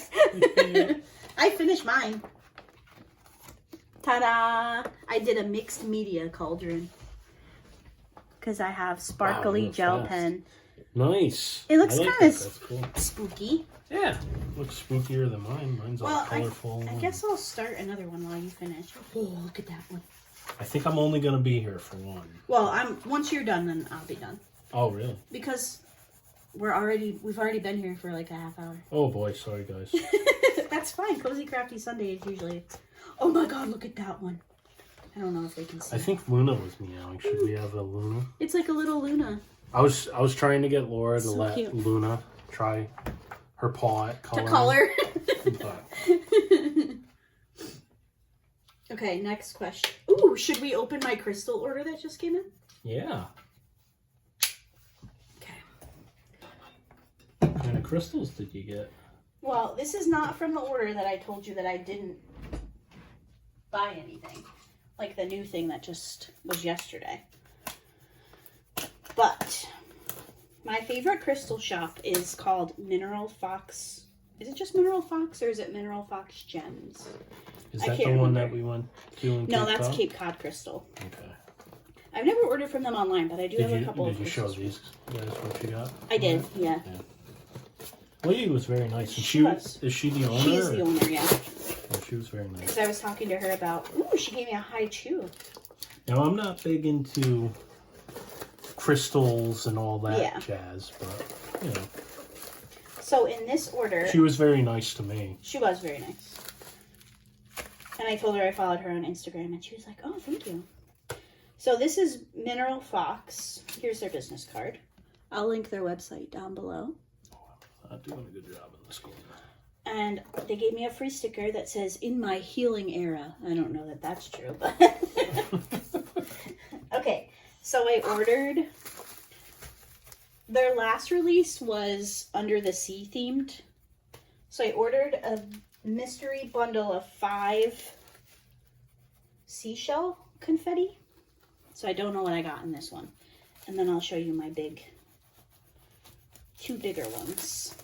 I finished mine. Ta-da! I did a mixed media cauldron. Because I have sparkly gel pen. Nice. It looks like kind of That's cool. spooky. Yeah, looks spookier than mine. Mine's all colorful. I guess I'll start another one while you finish. Oh, look at that one. I think I'm only gonna be here for one. Well, once you're done, then I'll be done. Oh, really? Because we've already been here for like a half hour. Oh boy, sorry guys. That's fine. Cozy Crafty Sunday is usually... Oh my god, look at that one. I don't know if they can see. I think Luna was meowing. Should we have a Luna? It's like a little Luna. I was trying to get Laura to So let cute. Luna try her paw at coloring. To color. But Okay, next question. Ooh, should we open my crystal order that just came in? yeah. Okay. What kind of crystals did you get? Well, this is not from the order that I told you that I didn't buy anything. Like the new thing that just was yesterday. But my favorite crystal shop is called Mineral Fox. Is it just Mineral Fox or is it Mineral Fox Gems? Is I that the can't one remember. that we went to in No, Cape that's Cod? Cape Cod Crystal. Okay. I've never ordered from them online, but I do have a couple of Did you show crystals. these guys what you got? I did, yeah. Lady was very nice. And She was. Is she the owner? She is the owner, yeah. Oh, she was very nice. Because I was talking to her about, ooh, she gave me a high chew. Now, I'm not big into crystals and all that Yeah. jazz, but, you know. So in this order, She was very nice to me. she was very nice. And I told her I followed her on Instagram, and she was like, oh, thank you. So this is Mineral Fox. Here's their business card. I'll link their website down below. Not doing a good job in this corner. And they gave me a free sticker that says, in my healing era. I don't know that that's true, but... Okay, so I ordered... Their last release was Under the Sea themed. So I ordered a mystery bundle of 5 seashell confetti. So I don't know what I got in this one. And then I'll show you my 2 bigger ones.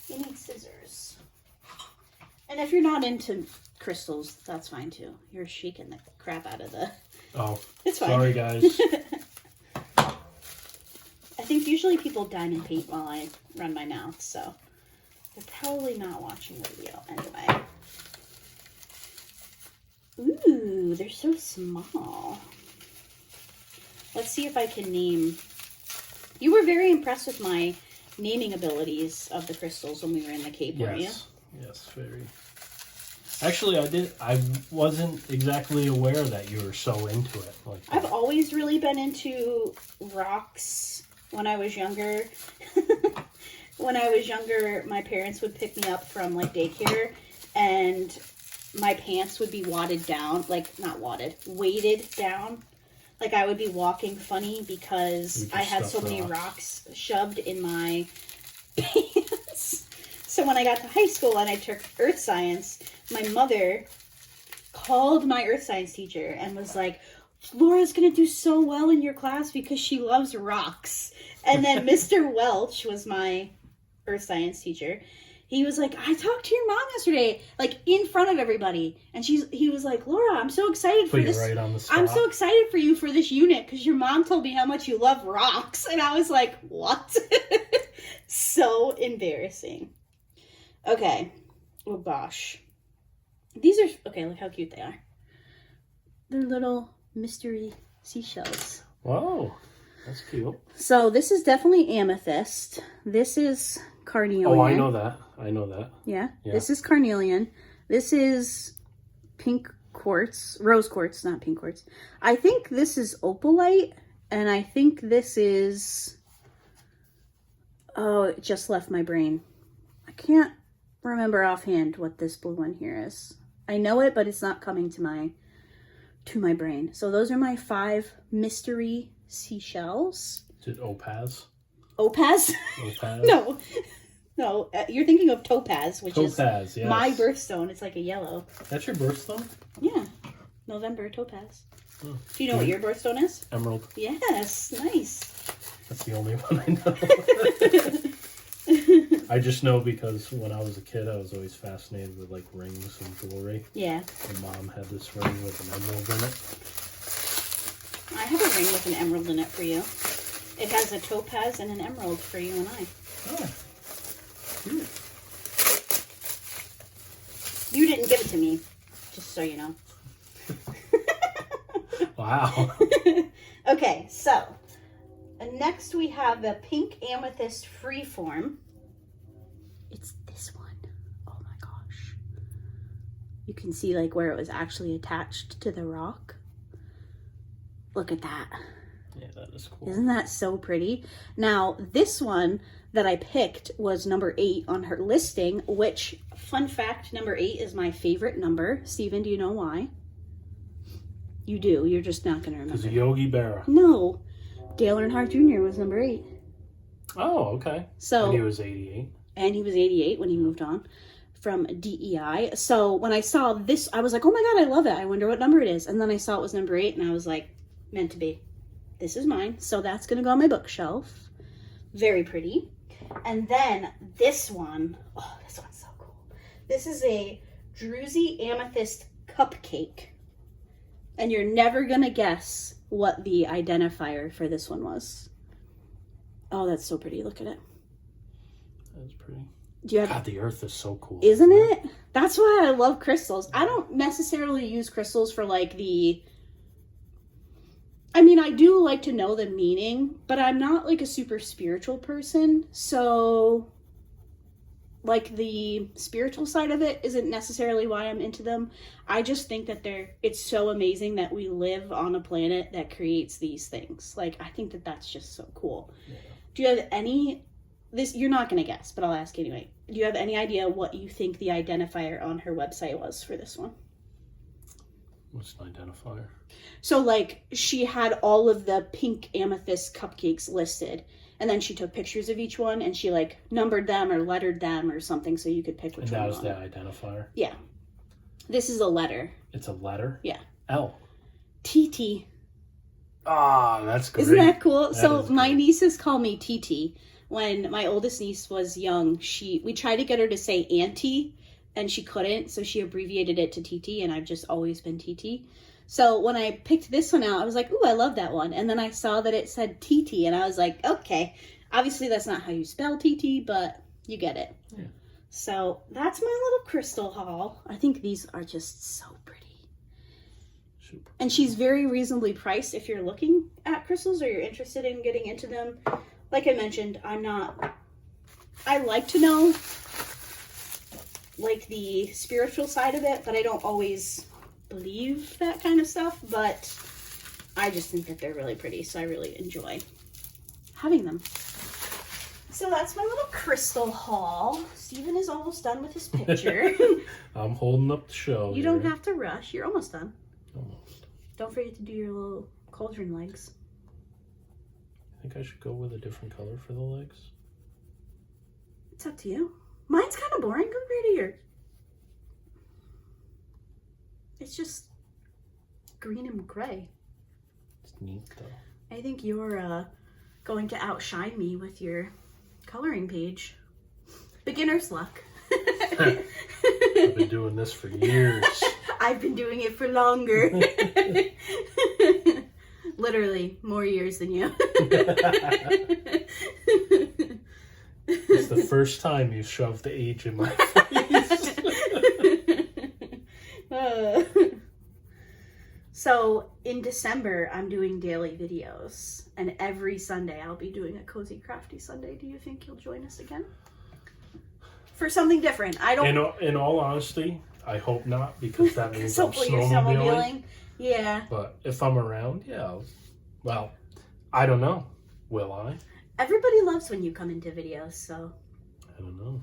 You need scissors. And if you're not into crystals, that's fine too. You're shaking the crap out of the... Oh, it's fine. Sorry, guys. I think usually people diamond paint while I run my mouth, so they're probably not watching the video anyway. Ooh, they're so small. Let's see if I can name... You were very impressed with my naming abilities of the crystals when we were in the Cape, weren't you? Yes, very. Actually, I wasn't exactly aware that you were so into it. Like I've always really been into rocks when I was younger. When I was younger, my parents would pick me up from like daycare, and my pants would be wadded down, like not wadded, weighted down. Like I would be walking funny because I had so many rocks shoved in my pants. So when I got to high school and I took earth science, my mother called my earth science teacher and was like, Laura's going to do so well in your class because she loves rocks. And then Mr. Welch was my earth science teacher. He was like, I talked to your mom yesterday, like in front of everybody. And he was like, Laura, I'm so excited for this. Right on the spot. I'm so excited for you for this unit because your mom told me how much you love rocks. And I was like, what? So embarrassing. Okay. Oh gosh. These are, okay, look how cute they are. They're little mystery seashells. Wow, that's cute. So this is definitely amethyst. This is carnelian. Oh, I know that. Yeah. This is carnelian. This is pink quartz, rose quartz, not pink quartz. I think this is opalite, and I think this is, oh, it just left my brain. I can't remember offhand what this blue one here is. I know it, but it's not coming to my brain. So those are my 5 mystery seashells. Is it opaz? Opaz? Opaz? No, you're thinking of topaz, which is yes. my birthstone. It's like a yellow. That's your birthstone? Yeah, November topaz. Oh. Do you know what your birthstone is? Emerald. Yes, nice. That's the only one I know. I just know because when I was a kid, I was always fascinated with like rings and jewelry. Yeah. And Mom had this ring with an emerald in it. I have a ring with an emerald in it for you. It has a topaz and an emerald for you and I. Oh. You didn't give it to me, just so you know. Wow. Okay, so next we have the pink amethyst freeform. It's this one. Oh my gosh. You can see like where it was actually attached to the rock. Look at that. Yeah, that is cool. Isn't that so pretty? Now, this one that I picked was number 8 on her listing, which, fun fact, number 8 is my favorite number. Steven, do you know why? You do. You're just not going to remember. Because of Yogi Berra. No. Dale Earnhardt Jr. was number 8. Oh, okay. So, and he was 88. And he was 88 when he moved on from DEI. So when I saw this, I was like, oh my God, I love it. I wonder what number it is. And then I saw it was number 8, and I was like, meant to be. This is mine. So that's going to go on my bookshelf. Very pretty. And then this one, oh, this one's so cool. This is a druzy amethyst cupcake. And you're never going to guess what the identifier for this one was. Oh, that's so pretty. Look at it. That's pretty. Do you have... God, the earth is so cool. Isn't it? That's why I love crystals. I don't necessarily use crystals for like the... I mean, I do like to know the meaning, but I'm not like a super spiritual person. So like the spiritual side of it isn't necessarily why I'm into them. I just think that it's so amazing that we live on a planet that creates these things. Like, I think that that's just so cool. Yeah. Do you have any, you're not going to guess, but I'll ask anyway. Do you have any idea what you think the identifier on her website was for this one? What's an identifier? So, like, she had all of the pink amethyst cupcakes listed, And then she took pictures of each one, and she like numbered them or lettered them or something, so you could pick which one. And that was the identifier? Yeah. This is a letter. It's a letter? Yeah. L. TT. Ah, that's great. Isn't that cool? That So is my great. nieces call me TT. When my oldest niece was young, we tried to get her to say auntie, and she couldn't, so she abbreviated it to TT, and I've just always been TT. So when I picked this one out, I was like, ooh, I love that one. And then I saw that it said TT, and I was like, okay. Obviously, that's not how you spell TT, but you get it. Yeah. So that's my little crystal haul. I think these are just so pretty. Super. And she's very reasonably priced if you're looking at crystals or you're interested in getting into them. Like I mentioned, I like to know like the spiritual side of it, but I don't always believe that kind of stuff. But I just think that they're really pretty, so I really enjoy having them. So that's my little crystal haul. Steven is almost done with his picture. I'm holding up the show. You don't have to rush. You're almost done. Almost. Don't forget to do your little cauldron legs. I think I should go with a different color for the legs. It's up to you. Mine's kind of boring compared to yours. It's just green and gray. It's neat though. I think you're going to outshine me with your coloring page. Beginner's luck. I've been doing this for years. I've been doing it for longer. Literally more years than you. It's the first time you shoved the age in my face. So in December, I'm doing daily videos, and every Sunday I'll be doing a Cozy Crafty Sunday. Do you think you'll join us again for something different? I don't. In all honesty, I hope not, because that means I'm Hopefully you're snowmobiling. Yeah. But if I'm around, yeah. Well, I don't know. Will I? Everybody loves when you come into videos, so. I don't know.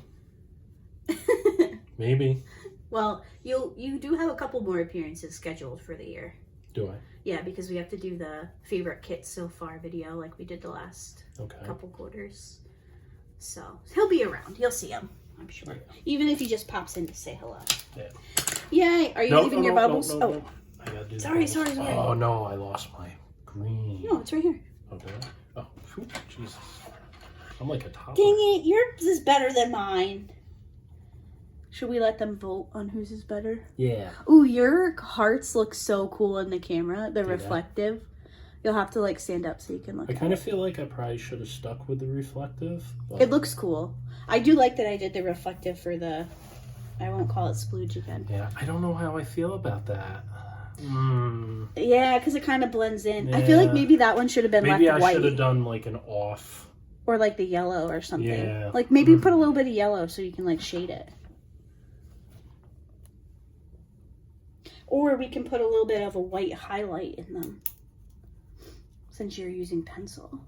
Maybe. Well, you do have a couple more appearances scheduled for the year. Do I? Yeah, because we have to do the favorite kits so far video like we did the last Okay. couple quarters. So he'll be around. You'll see him, I'm sure. Even if he just pops in to say hello. Yeah. Yay! Are you leaving your bubbles? No. I gotta do the Sorry. bubbles. Oh no, I lost my green. No, it's right here. Okay. Oh, whew, Jesus. I'm like a toddler. Dang it! Yours is better than mine. Should we let them vote on whose is better? Yeah. Ooh, your hearts look so cool in the camera. The Do reflective. You'll have to like stand up so you can look. I kind of feel like I probably should have stuck with the reflective. But It looks cool. I do like that I did the reflective for the. I won't call it splooge again. Yeah, I don't know how I feel about that. Yeah, because it kind of blends in. I feel like maybe that one should have been Maybe left I white. should have done like an off. Or like the yellow or something. Yeah. Like maybe put a little bit of yellow so you can like shade it. Or we can put a little bit of a white highlight in them. Since you're using pencil.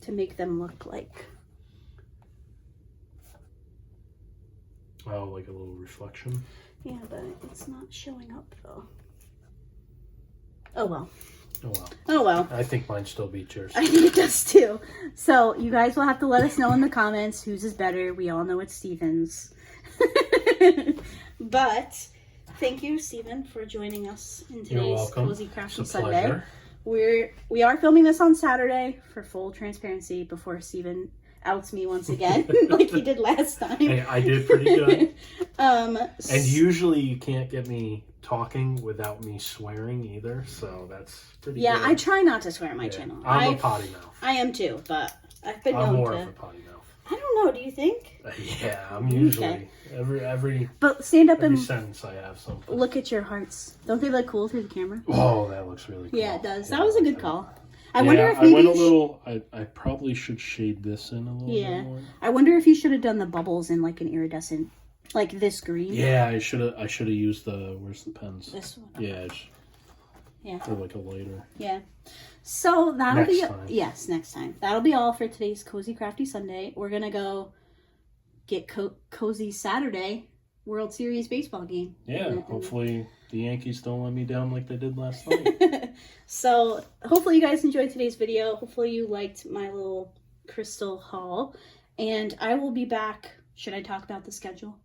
To make them look like. Oh, like a little reflection. Yeah, but it's not showing up though. Oh well. Oh well. Oh well. I think mine still beats yours. I think it does too. So you guys will have to let us know in the comments whose is better. We all know it's Steven's. But thank you, Steven, for joining us in You're today's welcome. Cozy Crafty It's a Sunday. pleasure. We are filming this on Saturday for full transparency before Steven outs me once again, like he did last time. Hey, I did pretty good. And And usually you can't get me talking without me swearing either, so that's pretty good. yeah, I try not to swear on my Yeah. channel. I'm a potty mouth. I am too, but I've been I'm known more to. of a potty mouth. I don't know. Do you think? Yeah, I'm usually Okay. every But stand up and sentence I have something. look at your hearts. Don't they look cool through the camera? Oh, that looks really cool. Yeah, it does. Yeah, That was a good I- call. I wonder if maybe I went a little. I probably should shade this in a little Yeah. bit more. I wonder if you should have done the bubbles in like an iridescent, like this green. Yeah, I should have used the. Where's the pens? This one. Yeah. Yeah. Or like a lighter. Yeah. So that'll Next be time. yes, next time. That'll be all for today's Cozy Crafty Sunday. We're gonna go get Cozy Saturday World Series baseball game. Yeah. And- Hopefully the Yankees don't let me down like they did last night. So hopefully you guys enjoyed today's video. Hopefully you liked my little crystal haul. And I will be back. Should I talk about the schedule?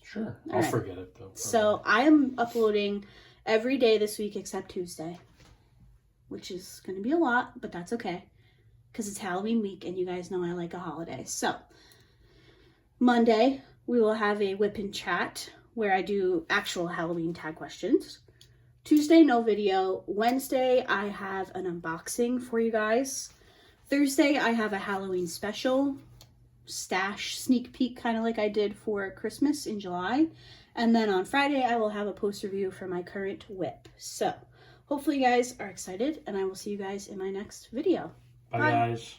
Sure. All I'll right. forget it though. So I am uploading every day this week except Tuesday, which is going to be a lot, but that's okay because it's Halloween week and you guys know I like a holiday. So Monday, we will have a whip and chat where I do actual Halloween tag questions. Tuesday, no video. Wednesday, I have an unboxing for you guys. Thursday, I have a Halloween special stash sneak peek, kind of like I did for Christmas in July. And then on Friday, I will have a post review for my current whip. So hopefully you guys are excited, and I will see you guys in my next video. Bye, guys.